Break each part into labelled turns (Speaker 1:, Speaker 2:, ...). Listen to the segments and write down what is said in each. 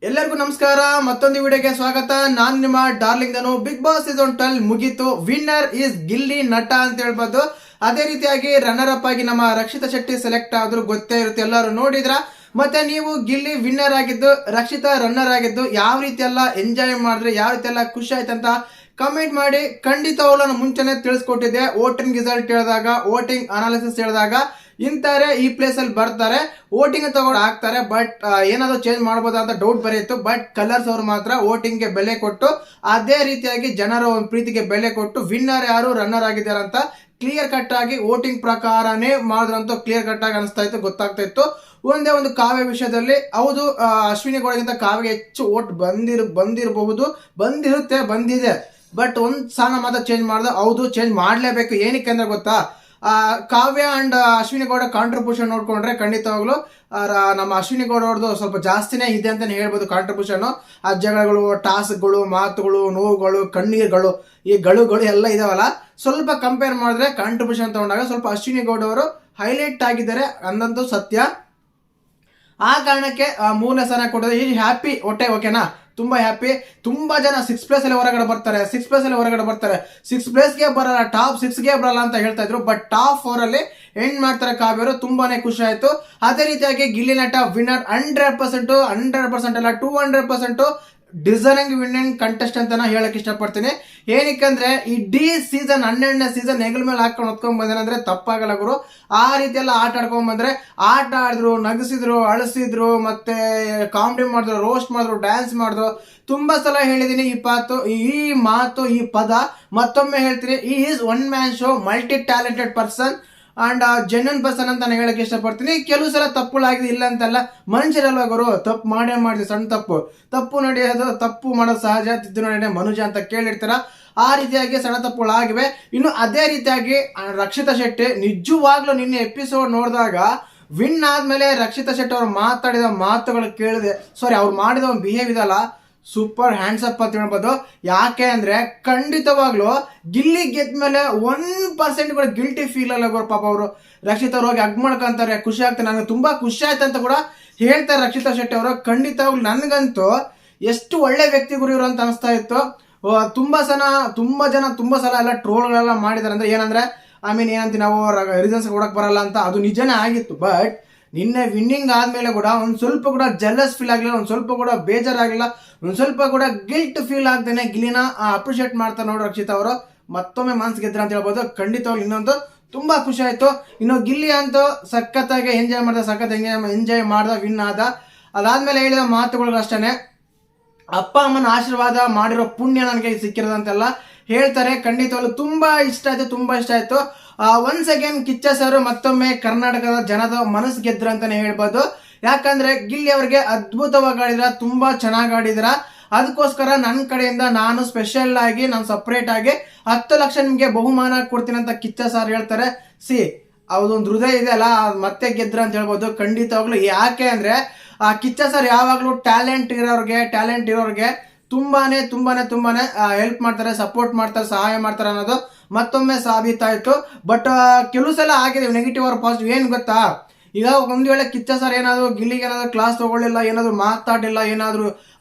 Speaker 1: ಎಲ್ಲರಿಗೂ ನಮಸ್ಕಾರ. ಮತ್ತೊಂದು ವಿಡಿಯೋಗೆ ಸ್ವಾಗತ. ನಾನು ನಿಮ್ಮ darling Dhanu. Big boss season 12 ಮುಗೀತು. ವಿನ್ನರ್ ಈಸ್ ಗಿಲ್ಲಿ ನಟ ಅಂತ ಹೇಳ್ಬೋದು. ಅದೇ ರೀತಿಯಾಗಿ ರನ್ನರ್ ಅಪ್ ಆಗಿ ನಮ್ಮ ರಕ್ಷಿತಾ ಶೆಟ್ಟಿ ಸೆಲೆಕ್ಟ್ ಆದ್ರು, ಗೊತ್ತೇ ಇರುತ್ತೆ, ಎಲ್ಲರೂ ನೋಡಿದ್ರ. ಮತ್ತೆ ನೀವು ಗಿಲ್ಲಿ ವಿನ್ನರ್ ಆಗಿದ್ದು, ರಕ್ಷಿತಾ ರನ್ನರ್ ಆಗಿದ್ದು ಯಾವ ರೀತಿ ಎಲ್ಲ ಎಂಜಾಯ್ ಮಾಡಿದ್ರೆ, ಯಾವ ರೀತಿ ಎಲ್ಲ ಖುಷಿ ಆಯ್ತು ಅಂತ ಕಮೆಂಟ್ ಮಾಡಿ. ಖಂಡಿತವಾಗ್ಲೂ ನಾನು ಮುಂಚೆನೆ ತಿಳಿಸ್ಕೊಟ್ಟಿದ್ದೆ. ವೋಟಿಂಗ್ ರಿಸಲ್ಟ್ ಹೇಳಿದಾಗ, ವೋಟಿಂಗ್ ಅನಾಲಿಸಿಸ್ ಹೇಳಿದಾಗ ಇಂತಾರೆ ಈ ಪ್ಲೇಸ್ ಅಲ್ಲಿ ಬರ್ತಾರೆ, ವೋಟಿಂಗ್ ತಗೊಂಡು ಹಾಕ್ತಾರೆ. ಬಟ್ ಏನಾದ್ರು ಚೇಂಜ್ ಮಾಡಬಹುದಾ ಅಂತ ಡೌಟ್ ಬರೆಯಿತ್ತು. ಬಟ್ ಕಲರ್ಸ್ ಅವರು ಮಾತ್ರ ವೋಟಿಂಗ್ ಗೆ ಬೆಲೆ ಕೊಟ್ಟು, ಅದೇ ರೀತಿಯಾಗಿ ಜನರ ಒಂದು ಪ್ರೀತಿಗೆ ಬೆಲೆ ಕೊಟ್ಟು ವಿನ್ನರ್ ಯಾರು ರನ್ನರ್ ಆಗಿದ್ದಾರೆ ಅಂತ ಕ್ಲಿಯರ್ ಕಟ್ ಆಗಿ ವೋಟಿಂಗ್ ಪ್ರಕಾರನೇ ಮಾಡಿದ್ರಂತೂ ಕ್ಲಿಯರ್ ಕಟ್ ಆಗಿ ಅನಿಸ್ತಾ ಇತ್ತು, ಗೊತ್ತಾಗ್ತಾ ಇತ್ತು. ಒಂದೇ ಒಂದು ಕಾವ್ಯ ವಿಷಯದಲ್ಲಿ ಹೌದು, ಅಶ್ವಿನಿ ಗೌಡಗಿಂತ ಕಾವ್ಯಗೆ ಹೆಚ್ಚು ವೋಟ್ ಬಂದಿದೆ. ಬಟ್ ಒಂದ್ ಸ್ಥಾನ ಮಾತ್ರ ಚೇಂಜ್ ಮಾಡ್ದೆ. ಹೌದು, ಚೇಂಜ್ ಮಾಡ್ಲೇಬೇಕು. ಏನಕ್ಕೆ ಅಂದ್ರೆ ಗೊತ್ತಾ, ಕಾವ್ಯ ಅಂಡ್ ಅಶ್ವಿನಿ ಗೌಡ ಕಾಂಟ್ರಿಬ್ಯೂಷನ್ ನೋಡ್ಕೊಂಡ್ರೆ ಖಂಡಿತವಾಗ್ಲು ನಮ್ಮ ಅಶ್ವಿನಿ ಗೌಡ ಅವ್ರದ್ದು ಸ್ವಲ್ಪ ಜಾಸ್ತಿನೇ ಇದೆ ಅಂತಾನೆ ಹೇಳ್ಬೋದು ಕಾಂಟ್ರಿಬ್ಯೂಷನ್. ಆ ಜಗಳಗಳು, ಟಾಸ್ಕ್ಗಳು, ಮಾತುಗಳು, ನೋವುಗಳು, ಕಣ್ಣೀರುಗಳು, ಈ ಗಳು ಎಲ್ಲ ಇದಾವಲ್ಲ, ಸ್ವಲ್ಪ ಕಂಪೇರ್ ಮಾಡಿದ್ರೆ ಕಾಂಟ್ರಿಬ್ಯೂಷನ್ ತಗೊಂಡಾಗ ಸ್ವಲ್ಪ ಅಶ್ವಿನಿ ಗೌಡ ಅವರು ಹೈಲೈಟ್ ಆಗಿದ್ದಾರೆ ಅನ್ನೋದು ಸತ್ಯ. ಆ ಕಾರಣಕ್ಕೆ ಮೂರನೇ ಸ್ಥಾನ ಕೊಟ್ಟಿದ್ರೆ ಈ ಹ್ಯಾಪಿ ಹೊಟ್ಟೆ, ಓಕೆನಾ, ತುಂಬಾ ಹ್ಯಾಪಿ. ತುಂಬಾ ಜನ 6 ಪ್ಲೇಸ್ ಅಲ್ಲಿ ಹೊರಗಡೆ ಬರ್ತಾರೆ, 6 ಪ್ಲೇಸ್ಗೆ ಬರಲ್ಲ, ಟಾಪ್ 6ಗೆ ಬರಲ್ಲ ಅಂತ ಹೇಳ್ತಾ ಇದ್ರು. ಬಟ್ ಟಾಪ್ 4 ಅಲ್ಲಿ ಎಂಡ್ ಮಾಡ್ತಾರೆ ಕಾವ್ಯರು. ತುಂಬಾನೇ ಖುಷಿ ಆಯ್ತು. ಅದೇ ರೀತಿಯಾಗಿ ಗಿಲ್ಲಿ ನಟ ವಿನ್ನರ್ 100% ಅಲ್ಲ 200% ಡಿಸರ್ವಿಂಗ್ ವಿನ್ನಿಂಗ್ ಕಂಟೆಸ್ಟೆಂಟ್ ಅಂತ ಹೇಳಕ್ ಇಷ್ಟಪಡ್ತೀನಿ. ಏನಕ್ಕಂದ್ರೆ ಇಡೀ ಸೀಸನ್ 12ನೇ ಸೀಸನ್ ಹೆಗಲ ಮೇಲೆ ಹಾಕೊಂಡು ಹೊತ್ಕೊಂಡ್ ಬಂದ್ರೆ ತಪ್ಪಾಗಲ್ಲ ಗುರು. ಆ ರೀತಿ ಎಲ್ಲ ಆಟ ಆಡ್ಕೊಂಡ್ ಬಂದ್ರೆ, ಆಟ ಆಡಿದ್ರು, ನಗಿಸಿದ್ರು, ಅಳಿಸಿದ್ರು, ಮತ್ತೆ ಕಾಮಿಡಿ ಮಾಡಿದ್ರು, ರೋಸ್ಟ್ ಮಾಡಿದ್ರು, ಡ್ಯಾನ್ಸ್ ಮಾಡಿದ್ರು. ತುಂಬಾ ಸಲ ಹೇಳಿದೀನಿ ಈ ಮಾತು, ಈ ಪದ ಮತ್ತೊಮ್ಮೆ ಹೇಳ್ತೀನಿ. ಈ is one man show, multi talented person and genuine person ಅಂತ ನಾನು ಹೇಳಕ್ ಇಷ್ಟಪಡ್ತೀನಿ. ಕೆಲವು ಸಲ ತಪ್ಪುಗಳಾಗಿದೆ, ಇಲ್ಲ ಅಂತಲ್ಲ, ಮನುಷ್ಯರಲ್ವ ಗುರು, ತಪ್ಪು ಮಾಡಿದ್ವಿ. ಸಣ್ಣ ತಪ್ಪು ನಡೆಯೋದು, ತಪ್ಪು ಮಾಡೋದು ಸಹಜ, ತಿದ್ದು ನಡೆಯ ಮನುಜ ಅಂತ ಕೇಳಿರ್ತಾರ. ಆ ರೀತಿಯಾಗಿ ಸಣ್ಣ ತಪ್ಪುಗಳಾಗಿವೆ. ಇನ್ನು ಅದೇ ರೀತಿಯಾಗಿ ರಕ್ಷಿತಾ ಶೆಟ್ಟಿ ನಿಜವಾಗ್ಲೂ ನಿನ್ನೆ ಎಪಿಸೋಡ್ ನೋಡಿದಾಗ ವಿನ್ ಆದ್ಮೇಲೆ ರಕ್ಷಿತಾ ಶೆಟ್ಟಿ ಅವ್ರು ಮಾತಾಡಿದ ಮಾತುಗಳು ಕೇಳಿದೆ, ಅವ್ರು ಮಾಡಿದ ಒಂದು ಬಿಹೇವ್ ಇದಲ್ಲ, ಸೂಪರ್ ಹ್ಯಾಂಡ್ಸ್ ಅಪ್ ಅಂತ ಹೇಳ್ಬೋದು. ಯಾಕೆ ಅಂದ್ರೆ ಖಂಡಿತವಾಗ್ಲು ಗಿಲ್ಲಿ ಗೆದ್ಮೇಲೆ 1% ಕೂಡ ಗಿಲ್ಟಿ ಫೀಲ್ ಅಲ್ಲ ಗುರು. ಪಾಪ ಅವರು ರಕ್ಷಿತಾ ಅವ್ರು ಹೋಗಿ ಹಗ್ ಮಾಡ್ಕೊಂತಾರೆ, ಖುಷಿ ಆಗ್ತಾರೆ. ನನಗೆ ತುಂಬಾ ಖುಷಿ ಆಯ್ತು ಅಂತ ಕೂಡ ಹೇಳ್ತಾರೆ ರಕ್ಷಿತಾ ಶೆಟ್ಟಿ ಅವರು. ಖಂಡಿತವಾಗ್ಲು ನನಗಂತೂ ಎಷ್ಟು ಒಳ್ಳೆ ವ್ಯಕ್ತಿ ಗುರು ಇವರು ಅಂತ ಅನಿಸ್ತಾ ಇತ್ತು. ತುಂಬಾ ಜನ ತುಂಬಾ ಸಲ ಎಲ್ಲ ಟ್ರೋಲ್ಗಳೆಲ್ಲ ಮಾಡಿದಾರೆ. ಅಂದ್ರೆ ಏನಂದ್ರೆ ಏನಂತ ನಾವು ರೀಸನ್ಸ್ ಕೊಡಕ್ ಬರಲ್ಲ ಅಂತ, ಅದು ನಿಜನೇ ಆಗಿತ್ತು. ಬಟ್ ನಿನ್ನೆ ವಿನ್ನಿಂಗ್ ಆದ್ಮೇಲೆ ಕೂಡ ಒಂದ್ ಸ್ವಲ್ಪ ಕೂಡ ಜೆಲಸ್ ಫೀಲ್ ಆಗ್ಲಿಲ್ಲ, ಒಂದ್ ಸ್ವಲ್ಪ ಕೂಡ ಬೇಜಾರಾಗಿಲ್ಲ, ಒಂದ್ ಸ್ವಲ್ಪ ಕೂಡ ಗಿಲ್ಟ್ ಫೀಲ್ ಆಗ್ದೇನೆ ಗಿಲ್ಲಿನ ಅಪ್ರಿಶಿಯೇಟ್ ಮಾಡ್ತಾರೆ ನೋಡಿ ರಕ್ಷಿತಾ ಅವರು. ಮತ್ತೊಮ್ಮೆ ಮನ್ಸ್ ಗೆದ್ರ ಅಂತ ಹೇಳ್ಬೋದು. ಖಂಡಿತವಾಗ್ಲು ಇನ್ನೊಂದು ತುಂಬಾ ಖುಷಿ ಆಯ್ತು. ಇನ್ನು ಗಿಲ್ಲಿ ಅಂತೂ ಸಖತ್ತಾಗಿ ಎಂಜಾಯ್ ಮಾಡ್ದ, ವಿನ್ ಆದ. ಅದಾದ್ಮೇಲೆ ಹೇಳಿದ ಮಾತುಗಳು ಅಷ್ಟೇನೆ, ಅಪ್ಪ ಅಮ್ಮನ ಆಶೀರ್ವಾದ ಮಾಡಿರೋ ಪುಣ್ಯ ನನಗೆ ಸಿಕ್ಕಿರೋದಂತೆಲ್ಲ ಹೇಳ್ತಾರೆ. ಖಂಡಿತವಾಗ್ಲು ತುಂಬಾ ಇಷ್ಟ ಆಯ್ತು. ಒನ್ಸ್ ಅಗೇನ್ ಕಿಚ್ಚ ಸರ್ ಮತ್ತೊಮ್ಮೆ ಕರ್ನಾಟಕದ ಜನದ ಮನಸ್ಸು ಗೆದ್ರ ಅಂತಾನೆ ಹೇಳ್ಬೋದು. ಯಾಕಂದ್ರೆ ಗಿಲ್ಲಿ ಅವ್ರಿಗೆ ಅದ್ಭುತವಾಗಿ ಆಡಿದ್ರ, ತುಂಬಾ ಚೆನ್ನಾಗಿ ಆಡಿದ್ರ. ಅದಕ್ಕೋಸ್ಕರ ನನ್ನ ಕಡೆಯಿಂದ ನಾನು ಸ್ಪೆಷಲ್ ಆಗಿ, ನಾನು ಸಪರೇಟ್ ಆಗಿ 10 ಲಕ್ಷ ನಿಮ್ಗೆ ಬಹುಮಾನ ಕೊಡ್ತೀನಿ ಅಂತ ಕಿಚ್ಚ ಸರ್ ಹೇಳ್ತಾರೆ. ಅದೊಂದು ಹೃದಯ ಇದೆ ಅಲ್ಲ, ಮತ್ತೆ ಗೆದ್ರ ಅಂತ ಹೇಳ್ಬೋದು. ಖಂಡಿತವಾಗ್ಲು ಯಾಕೆ ಅಂದ್ರೆ ಕಿಚ್ಚ ಸರ್ ಯಾವಾಗ್ಲೂ ಟ್ಯಾಲೆಂಟ್ ಇರೋರ್ಗೆ ತುಂಬಾನೇ ಹೆಲ್ಪ್ ಮಾಡ್ತಾರೆ, ಸಪೋರ್ಟ್ ಮಾಡ್ತಾರೆ, ಸಹಾಯ ಮಾಡ್ತಾರೆ ಅನ್ನೋದು ಮತ್ತೊಮ್ಮೆ ಸಾಬೀತಾಯ್ತು. ಬಟ್ ಕೆಲವು ಸಲ ಆಗಿದೆ ನೆಗೆಟಿವ್ ಆರ್ ಪಾಸಿಟಿವ್. ಏನ್ ಗೊತ್ತಾ, ಈಗ ಒಂದ್ ವೇಳೆ ಕಿಚ್ಚ ಸರ್ ಏನಾದ್ರು ಗಿಲ್ಲಿಗೆ ಏನಾದ್ರು ಕ್ಲಾಸ್ ತಗೊಳ್ಳಿಲ್ಲ, ಏನಾದ್ರು ಮಾತಾಡಿಲ್ಲ,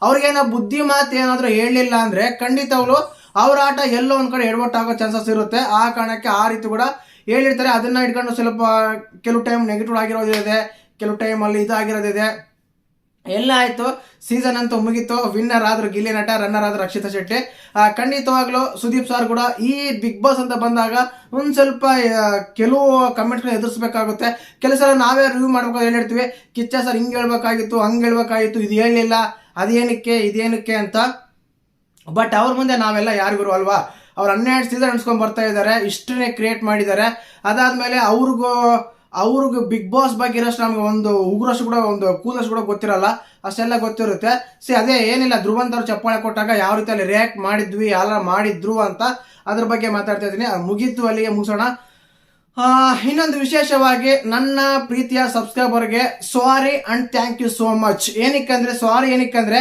Speaker 1: ಅವ್ರಿಗೇನಾದ್ರು ಬುದ್ಧಿ ಮಾತು ಏನಾದ್ರು ಹೇಳಲಿಲ್ಲ ಅಂದ್ರೆ ಖಂಡಿತವಾಗ್ಲು ಅವ್ರ ಆಟ ಎಲ್ಲೋ ಒಂದ್ ಕಡೆ ಎಡವಟ್ಟಾಗೋ ಚಾನ್ಸಸ್ ಇರುತ್ತೆ. ಆ ಕಾರಣಕ್ಕೆ ಆ ರೀತಿ ಕೂಡ ಹೇಳಿರ್ತಾರೆ. ಅದನ್ನ ಇಟ್ಕೊಂಡು ಸ್ವಲ್ಪ ಕೆಲವು ಟೈಮ್ ನೆಗೆಟಿವ್ ಆಗಿರೋದಿದೆ, ಕೆಲವು ಟೈಮ್ ಅಲ್ಲಿ ಇದಾಗಿರೋದಿದೆ. ಎಲ್ಲ ಆಯ್ತು, ಸೀಸನ್ ಅಂತೂ ಮುಗೀತು. ವಿನ್ನರ್ ಆದ್ರು ಗಿಲ್ಲಿ ನಟ, ರನ್ನರ್ ಆದ್ರು ರಕ್ಷಿತಾ ಶೆಟ್ಟಿ. ಖಂಡಿತವಾಗ್ಲು ಸುದೀಪ್ ಸರ್ ಕೂಡ ಈ ಬಿಗ್ ಬಾಸ್ ಅಂತ ಬಂದಾಗ ಒಂದ್ ಸ್ವಲ್ಪ ಕೆಲವು ಕಮೆಂಟ್ಸ್ ಎದುರಿಸಬೇಕಾಗುತ್ತೆ. ಕೆಲವು ಸಲ ನಾವೇ ರಿವ್ಯೂ ಮಾಡ್ಬೇಕು, ಹೇಳಿರ್ತೀವಿ ಕಿಚ್ಚ ಸರ್ ಹಿಂಗ್ ಹೇಳ್ಬೇಕಾಗಿತ್ತು, ಹಂಗ್ ಹೇಳ್ಬೇಕಾಗಿತ್ತು, ಇದು ಹೇಳಲಿಲ್ಲ, ಇದೇನಕ್ಕೆ ಅಂತ. ಬಟ್ ಅವ್ರ ಮುಂದೆ ನಾವೆಲ್ಲ ಯಾರಿಗೂ ಅಲ್ವಾ, ಅವ್ರು 12 ಸೀಸನ್ ಅನ್ಸ್ಕೊಂಡ್ ಬರ್ತಾ ಇದ್ದಾರೆ, ಇಷ್ಟನ್ನೇ ಕ್ರಿಯೇಟ್ ಮಾಡಿದ್ದಾರೆ. ಅದಾದ್ಮೇಲೆ ಅವ್ರಿಗೂ ಬಿಗ್ ಬಾಸ್ ಬಗ್ಗೆ ಇರೋಷ್ಟು ನಮ್ಗೆ ಒಂದು ಉಗುರಷ್ಟು ಕೂಡ, ಒಂದು ಕೂದಷ್ಟು ಕೂಡ ಗೊತ್ತಿರಲ್ಲ, ಅಷ್ಟೆಲ್ಲ ಗೊತ್ತಿರುತ್ತೆ. ಅದೇ ಏನಿಲ್ಲ, ಧ್ರುವಂತ್ ಅವ್ರು ಚಪ್ಪಾಳೆ ಕೊಟ್ಟಾಗ ಯಾವ ರೀತಿಯಲ್ಲಿ ರಿಯಾಕ್ಟ್ ಮಾಡಿದ್ವಿ, ಎಲ್ಲ ಮಾಡಿದ್ರು ಅಂತ ಅದ್ರ ಬಗ್ಗೆ ಮಾತಾಡ್ತಾ ಇದ್ದೀನಿ. ಮುಗೀತು, ಅಲ್ಲಿಗೆ ಮುಗಿಸೋಣ. ಇನ್ನೊಂದು ವಿಶೇಷವಾಗಿ ನನ್ನ ಪ್ರೀತಿಯ ಸಬ್ಸ್ಕ್ರೈಬರ್ಗೆ sorry and thank you so much. ಏನಕ್ಕಂದ್ರೆ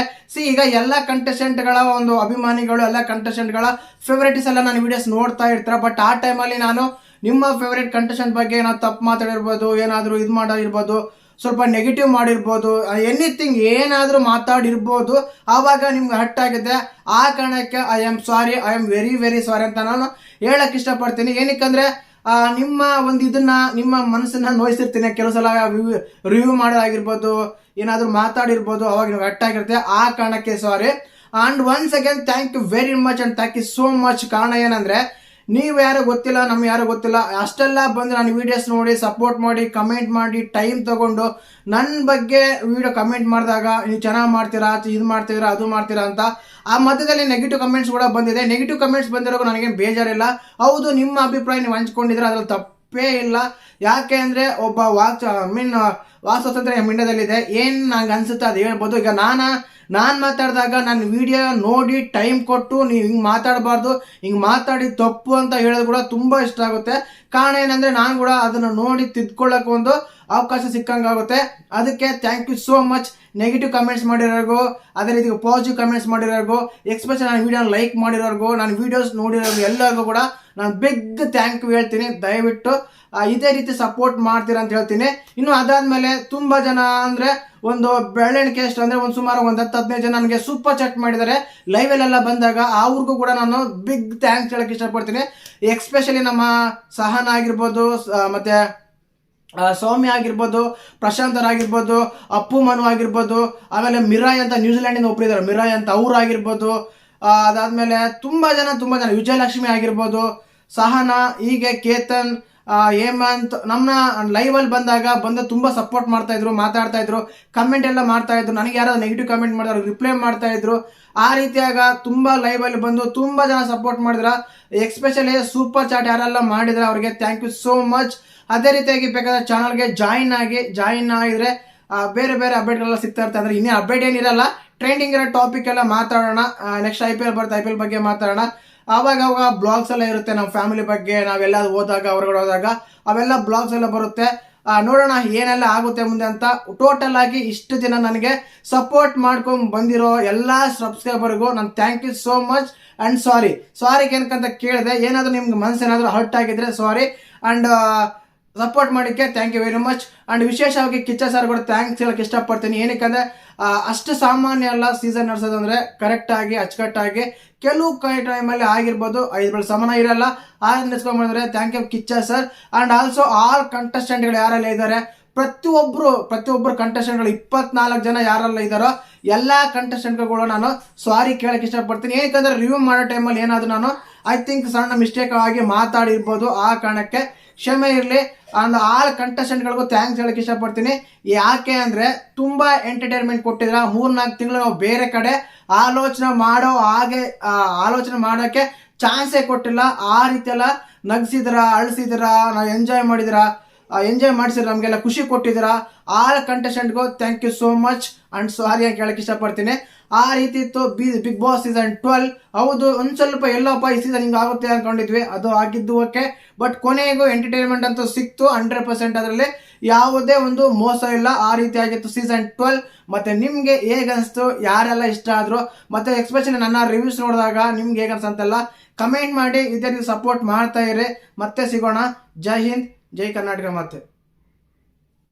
Speaker 1: ಈಗ ಎಲ್ಲ ಕಂಟೆಸ್ಟೆಂಟ್ಗಳ ಒಂದು ಅಭಿಮಾನಿಗಳು, ಎಲ್ಲ ಕಂಟೆಸ್ಟೆಂಟ್ಗಳ ಫೇವರೇಟಿಸ್ ಎಲ್ಲ ನನ್ನ ವಿಡಿಯೋಸ್ ನೋಡ್ತಾ ಇರ್ತಾರೆ. ಬಟ್ ಆ ಟೈಮಲ್ಲಿ ನಾನು ನಿಮ್ಮ ಫೇವರೇಟ್ ಕಂಟೆಸ್ಟೆಂಟ್ ಬಗ್ಗೆ ಏನಾದ್ರು ತಪ್ಪು ಮಾತಾಡಿರ್ಬೋದು, ಏನಾದರೂ ಇದು ಮಾಡಿರ್ಬೋದು, ಸ್ವಲ್ಪ ನೆಗೆಟಿವ್ ಮಾಡಿರ್ಬೋದು, ಎನಿಥಿಂಗ್ ಏನಾದರೂ ಮಾತಾಡಿರ್ಬೋದು, ಆವಾಗ ನಿಮ್ಗೆ ಹರ್ಟ್ ಆಗಿದೆ. ಆ ಕಾರಣಕ್ಕೆ I am sorry, I am very very sorry ಅಂತ ನಾನು ಹೇಳಕ್ ಇಷ್ಟಪಡ್ತೀನಿ. ಏನಕ್ಕಂದ್ರೆ ನಿಮ್ಮ ಒಂದು ಇದನ್ನ, ನಿಮ್ಮ ಮನಸ್ಸನ್ನ ನೋಯಿಸಿರ್ತೀನಿ. ಕೆಲವು ಸಲ ರಿವ್ಯೂ ಮಾಡೋದಾಗಿರ್ಬೋದು, ಏನಾದರೂ ಮಾತಾಡಿರ್ಬೋದು, ಅವಾಗ ನೀವು ಹರ್ಟ್ ಆಗಿರುತ್ತೆ. ಆ ಕಾರಣಕ್ಕೆ sorry. And once again thank you very much and thank you so much. ಕಾರಣ ಏನಂದ್ರೆ ನೀವು ಯಾರು ಗೊತ್ತಿಲ್ಲ, ನಮ್ಗೆ ಯಾರು ಗೊತ್ತಿಲ್ಲ, ಅಷ್ಟೆಲ್ಲ ಬಂದು ನಾನು ವಿಡಿಯೋಸ್ ನೋಡಿ ಸಪೋರ್ಟ್ ಮಾಡಿ ಕಮೆಂಟ್ ಮಾಡಿ ಟೈಮ್ ತಗೊಂಡು ನನ್ನ ಬಗ್ಗೆ ವಿಡಿಯೋ ಕಮೆಂಟ್ ಮಾಡಿದಾಗ ನೀವು ಚೆನ್ನಾಗಿ ಮಾಡ್ತೀರಾ, ಇದು ಮಾಡ್ತೀರಾ, ಅದು ಮಾಡ್ತೀರಾ ಅಂತ. ಆ ಮಧ್ಯದಲ್ಲಿ ನೆಗೆಟಿವ್ ಕಮೆಂಟ್ಸ್ ಕೂಡ ಬಂದಿದೆ. ನೆಗೆಟಿವ್ ಕಮೆಂಟ್ಸ್ ಬಂದಿರೋ ನನಗೇನು ಬೇಜಾರಿಲ್ಲ. ಹೌದು, ನಿಮ್ಮ ಅಭಿಪ್ರಾಯ ನೀವು ಹಂಚ್ಕೊಂಡಿದ್ರೆ ಅದ್ರಲ್ಲಿ ತಪ್ಪೇ ಇಲ್ಲ. ಯಾಕೆ ಅಂದರೆ ಒಬ್ಬ ವಾಕ್ ಸ್ವಾತಂತ್ರ್ಯ ಇಂಡಿಯಾದಲ್ಲಿದೆ. ಏನು ನಂಗೆ ಅನ್ಸುತ್ತೆ ಅದು ಹೇಳ್ಬೋದು. ಈಗ ನಾನು ಮಾತಾಡಿದಾಗ ನನ್ನ ವಿಡಿಯೋ ನೋಡಿ ಟೈಮ್ ಕೊಟ್ಟು ನೀವು ಹಿಂಗೆ ಮಾತಾಡಬಾರ್ದು, ಹಿಂಗೆ ಮಾತಾಡಿ ತಪ್ಪು ಅಂತ ಹೇಳೋದು ಕೂಡ ತುಂಬ ಇಷ್ಟ ಆಗುತ್ತೆ. ಕಾರಣ ಏನಂದರೆ ನಾನು ಕೂಡ ಅದನ್ನು ನೋಡಿ ತಿದ್ಕೊಳ್ಳೋಕೆ ಒಂದು ಅವಕಾಶ ಸಿಕ್ಕಂಗಾಗುತ್ತೆ. ಅದಕ್ಕೆ thank you so much. Negative comments ಮಾಡಿರೋರ್ಗು, ಅದೇ ರೀತಿ ಪಾಸಿಟಿವ್ ಕಮೆಂಟ್ಸ್ ಮಾಡಿರೋರ್ಗು, ಎಕ್ಸ್ಪೆಷಲಿ ನಾನು ವಿಡಿಯೋ ಲೈಕ್ ಮಾಡಿರೋರ್ಗು, ನಾನು ವಿಡಿಯೋಸ್ ನೋಡಿರೋರ್ಗು ಎಲ್ಲರಿಗೂ ಕೂಡ ನಾನು ಬಿಗ್ ಥ್ಯಾಂಕ್ ಯು ಹೇಳ್ತೀನಿ. ದಯವಿಟ್ಟು ಇದೇ ರೀತಿ ಸಪೋರ್ಟ್ ಮಾಡ್ತೀರಾ ಅಂತ ಹೇಳ್ತೀನಿ. ಇನ್ನು ಅದಾದ್ಮೇಲೆ ತುಂಬಾ ಜನ ಅಂದ್ರೆ ಒಂದು ಬೆರಳೆಣಿಕೆ ಎಷ್ಟು ಅಂದ್ರೆ ಸುಮಾರು ಒಂದು 10-15 ಜನ ನನಗೆ ಸೂಪರ್ ಚಾಟ್ ಮಾಡಿದ್ದಾರೆ ಲೈವಲ್ಲೆಲ್ಲ ಬಂದಾಗ. ಅವ್ರಿಗೂ ಕೂಡ ನಾನು ಬಿಗ್ ಥ್ಯಾಂಕ್ಸ್ ಹೇಳಕ್ ಇಷ್ಟಪಡ್ತೀನಿ. ಎಕ್ಸ್ಪೆಷಲಿ ನಮ್ಮ ಸಹನ ಆಗಿರ್ಬೋದು, ಮತ್ತೆ ಸೌಮ್ಯ ಆಗಿರ್ಬೋದು, ಪ್ರಶಾಂತರ್ ಆಗಿರ್ಬೋದು, ಅಪ್ಪು ಮನು ಆಗಿರ್ಬೋದು, ಆಮೇಲೆ ಮಿರಾಯ್ ಅಂತ ನ್ಯೂಜಿಲೆಂಡಿಂದ ಒಬ್ಬರಿದ್ದಾರೆ, ಮಿರಾಯ್ ಅಂತ ಅವ್ರು ಆಗಿರ್ಬೋದು. ಅದಾದ್ಮೇಲೆ ತುಂಬಾ ಜನ ವಿಜಯಲಕ್ಷ್ಮಿ ಆಗಿರ್ಬೋದು, ಸಹನ, ಹೀಗೆ ಕೇತನ್, ಹೇಮಂತ್ ನಮ್ಮ ಲೈವ್ ಅಲ್ಲಿ ಬಂದು ತುಂಬಾ ಸಪೋರ್ಟ್ ಮಾಡ್ತಾ ಇದ್ರು, ಮಾತಾಡ್ತಾ ಇದ್ರು, ಕಮೆಂಟ್ ಎಲ್ಲ ಮಾಡ್ತಾ ಇದ್ರು. ನನಗೆ ಯಾರು ನೆಗೆಟಿವ್ ಕಮೆಂಟ್ ಮಾಡಿದ್ರು ರಿಪ್ಲೈ ಮಾಡ್ತಾ ಇದ್ರು. ಆ ರೀತಿಯಾಗ ತುಂಬಾ ಲೈವ್ ಅಲ್ಲಿ ಬಂದು ತುಂಬಾ ಜನ ಸಪೋರ್ಟ್ ಮಾಡಿದ್ರ. ಎಕ್ಸ್ಪೆಷಲಿ ಸೂಪರ್ ಚಾಟ್ ಯಾರೆಲ್ಲ ಮಾಡಿದ್ರ ಅವ್ರಿಗೆ ಥ್ಯಾಂಕ್ ಯು ಸೋ ಮಚ್. ಅದೇ ರೀತಿಯಾಗಿ ಬೇಕಾದ್ರೆ ಚಾನಲ್ಗೆ ಜಾಯಿನ್ ಆಗಿದ್ರೆ ಬೇರೆ ಬೇರೆ ಅಪ್ಡೇಟ್ಗಳೆಲ್ಲ ಸಿಗ್ತಾ ಇರ್ತಾರೆ. ಅಂದ್ರೆ ಇನ್ನೇ ಅಪ್ಡೇಟ್ ಏನಿರಲ್ಲ, ಟ್ರೆಂಡಿಂಗ್ ಇರೋ ಟಾಪಿಕ್ ಎಲ್ಲ ಮಾತಾಡೋಣ. ನೆಕ್ಸ್ಟ್ IPL ಬರುತ್ತೆ, IPL ಬಗ್ಗೆ ಮಾತಾಡೋಣ. ಅವಾಗ ಬ್ಲಾಗ್ಸ್ ಎಲ್ಲ ಇರುತ್ತೆ, ನಮ್ಮ ಫ್ಯಾಮಿಲಿ ಬಗ್ಗೆ, ನಾವೆಲ್ಲ ಹೋದಾಗ ಹೊರಗಡೆ ಹೋದಾಗ ಅವೆಲ್ಲ ಬ್ಲಾಗ್ಸ್ ಎಲ್ಲ ಬರುತ್ತೆ. ನೋಡೋಣ ಏನೆಲ್ಲ ಆಗುತ್ತೆ ಮುಂದೆ ಅಂತ. ಟೋಟಲ್ ಆಗಿ ಇಷ್ಟು ದಿನ ನನಗೆ ಸಪೋರ್ಟ್ ಮಾಡ್ಕೊಂಡು ಬಂದಿರೋ ಎಲ್ಲ ಸಬ್ಸ್ಕ್ರೈಬರ್ಗೂ ನಾನು thank you so much and sorry. ಏನಕ್ಕಂತ ಕೇಳಿದೆ, ಏನಾದರೂ ನಿಮ್ಗೆ ಮನಸ್ಸೇನಾದರೂ ಹರ್ಟ್ ಆಗಿದ್ರೆ ಸಾರಿ. ಅಂಡ್ ಸಪೋರ್ಟ್ ಮಾಡಿಕ್ಕೆ thank you very much. And ವಿಶೇಷವಾಗಿ ಕಿಚ್ಚ ಸರ್ ಕೂಡ ಥ್ಯಾಂಕ್ಸ್ ಹೇಳಕ್ಕೆ ಇಷ್ಟಪಡ್ತೀನಿ. ಏನಕ್ಕಂದ್ರೆ ಅಷ್ಟು ಸಾಮಾನ್ಯ ಅಲ್ಲ ಸೀಸನ್ ನಡೆಸೋದು ಅಂದ್ರೆ ಕರೆಕ್ಟಾಗಿ ಅಚ್ಚುಕಟ್ಟಾಗಿ. ಕೆಲವು ಟೈಮಲ್ಲಿ ಆಗಿರ್ಬೋದು 5 ಬೆಳೆ ಸಮಾನ ಇರಲ್ಲ. ನೆನೆಸ್ಕೊಂಡ್ಬಂದ್ರೆ thank you Kichcha sir. And also all ಕಂಟೆಸ್ಟೆಂಟ್ಗಳು ಯಾರೆಲ್ಲ ಇದ್ದಾರೆ, ಪ್ರತಿಯೊಬ್ಬರು ಕಂಟೆಸ್ಟೆಂಟ್ಗಳು 24 ಜನ ಯಾರೆಲ್ಲ ಇದ್ದಾರೋ ಎಲ್ಲ ಕಂಟೆಸ್ಟೆಂಟ್ಗಳು ನಾನು ಸಾರಿ ಕೇಳಕ್ಕೆ ಇಷ್ಟಪಡ್ತೀನಿ. ಏನಕ್ಕಂದ್ರೆ ರಿವ್ಯೂ ಮಾಡೋ ಟೈಮಲ್ಲಿ ಏನಾದರೂ ನಾನು ಐ ಥಿಂಕ್ ಸಣ್ಣ ಮಿಸ್ಟೇಕ್ ಆಗಿ ಮಾತಾಡಿರ್ಬೋದು. ಆ ಕಾರಣಕ್ಕೆ ಕ್ಷಮೆ ಇರಲಿ. ಅಂಡ್ ಆಲ್ ಕಂಟೆಸ್ಟೆಂಟ್ಗಳಿಗೂ ಥ್ಯಾಂಕ್ಸ್ ಹೇಳಕ್ಕೆ ಇಷ್ಟಪಡ್ತೀನಿ. ಯಾಕೆ ಅಂದರೆ ತುಂಬ ಎಂಟರ್ಟೈನ್ಮೆಂಟ್ ಕೊಟ್ಟಿದ್ರ. 3-4 ತಿಂಗಳು ನಾವು ಬೇರೆ ಕಡೆ ಆಲೋಚನೆ ಮಾಡೋಕ್ಕೆ ಚಾನ್ಸೇ ಕೊಟ್ಟಿಲ್ಲ. ಆ ರೀತಿ ಎಲ್ಲ ನಗಿಸಿದ್ರ, ಅಳಿಸಿದ್ರ, ನಾವು ಎಂಜಾಯ್ ಮಾಡಿಸಿದ್ರ, ನಮಗೆಲ್ಲ ಖುಷಿ ಕೊಟ್ಟಿದ್ದೀರಾ. ಆಲ್ ಕಂಟೆಸ್ಟೆಂಟ್ಗೂ thank you so much and sorry ಅಂತ ಹೇಳಕ್ಕೆ ಇಷ್ಟಪಡ್ತೀನಿ. ಆ ರೀತಿ ಇತ್ತು ಬಿಗ್ ಬಾಸ್ ಸೀಸನ್ 12. ಹೌದು, ಒಂದು ಸ್ವಲ್ಪ ಎಲ್ಲಪ್ಪ ಈ ಸೀಸನ್ ಹಿಂಗೆ ಆಗುತ್ತೆ ಅನ್ಕೊಂಡಿದ್ವಿ, ಅದು ಆಗಿದ್ದು ಓಕೆ. ಬಟ್ ಕೊನೆಗೂ ಎಂಟರ್ಟೈನ್ಮೆಂಟ್ ಅಂತೂ ಸಿಕ್ತು 100%. ಅದರಲ್ಲಿ ಯಾವುದೇ ಒಂದು ಮೋಸ ಇಲ್ಲ. ಆ ರೀತಿ ಆಗಿತ್ತು ಸೀಸನ್ 12. ಮತ್ತೆ ನಿಮ್ಗೆ ಹೇಗೆ ಅನಿಸ್ತು, ಯಾರೆಲ್ಲ ಇಷ್ಟ ಆದ್ರು, ಮತ್ತೆ ಎಕ್ಸ್ಪೆಷಲಿ ನನ್ನ ರಿವ್ಯೂಸ್ ನೋಡಿದಾಗ ನಿಮ್ಗೆ ಹೇಗೆ ಅನ್ಸಂತೆಲ್ಲ ಕಮೆಂಟ್ ಮಾಡಿ. ಇದೇ ರೀತಿ ಸಪೋರ್ಟ್ ಮಾಡ್ತಾ ಇರಿ. ಮತ್ತೆ ಸಿಗೋಣ. ಜೈ ಹಿಂದ್, ಜೈ ಕರ್ನಾಟಕ. ಮತ್ತೆ